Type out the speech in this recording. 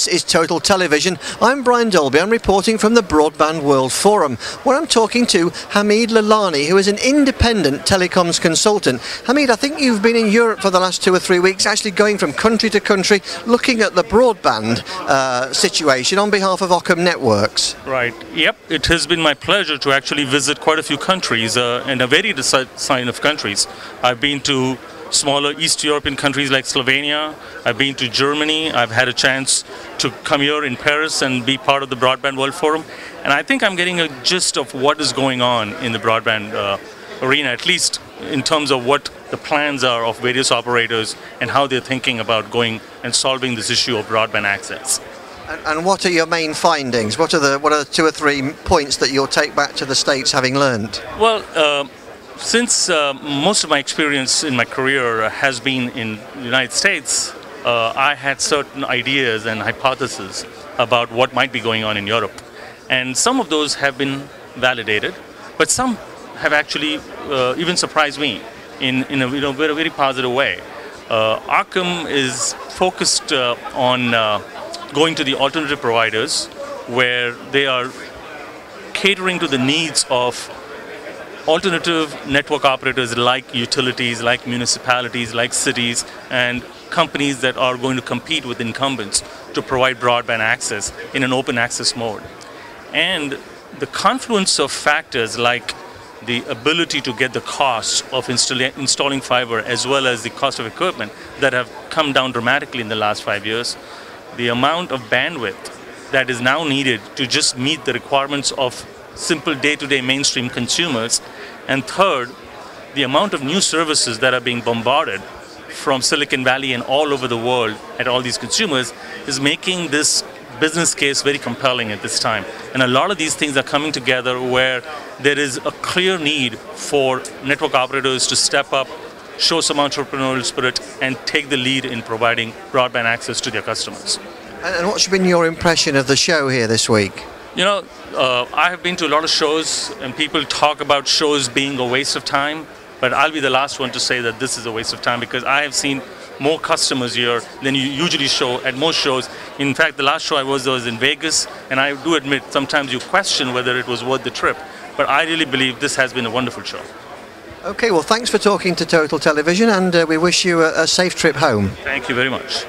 This is Total Television. I'm Brian Dolby. I'm reporting from the Broadband World Forum, where I'm talking to Hamid Lalani, who is an independent telecoms consultant. Hamid, I think you've been in Europe for the last 2 or 3 weeks, actually going from country to country, looking at the broadband situation on behalf of Occam Networks. Right. Yep. It has been my pleasure to actually visit quite a few countries and a varied sign of countries. I've been to smaller East European countries like Slovenia. I've been to Germany. I've had a chance to come here in Paris and be part of the Broadband World Forum. And I think I'm getting a gist of what is going on in the broadband arena, at least in terms of what the plans are of various operators and how they're thinking about going and solving this issue of broadband access. And what are your main findings? What are 2 or 3 points that you'll take back to the States having learned? Well, since most of my experience in my career has been in the United States, I had certain ideas and hypotheses about what might be going on in Europe. And some of those have been validated, but some have actually even surprised me in a very, very positive way. Occam is focused on going to the alternative providers where they are catering to the needs of alternative network operators like utilities, like municipalities, like cities, and companies that are going to compete with incumbents to provide broadband access in an open access mode. And the confluence of factors like the ability to get the cost of installing fiber as well as the cost of equipment that have come down dramatically in the last 5 years, the amount of bandwidth that is now needed to just meet the requirements of simple day-to-day mainstream consumers, and third, the amount of new services that are being bombarded from Silicon Valley and all over the world at all these consumers is making this business case very compelling at this time. And a lot of these things are coming together where there is a clear need for network operators to step up, show some entrepreneurial spirit, and take the lead in providing broadband access to their customers. And what's been your impression of the show here this week? You know, I have been to a lot of shows and people talk about shows being a waste of time, but I'll be the last one to say that this is a waste of time because I have seen more customers here than you usually show at most shows. In fact, the last show I was in Vegas, and I do admit sometimes you question whether it was worth the trip, but I really believe this has been a wonderful show. Okay, well, thanks for talking to Total Television, and we wish you a safe trip home. Thank you very much.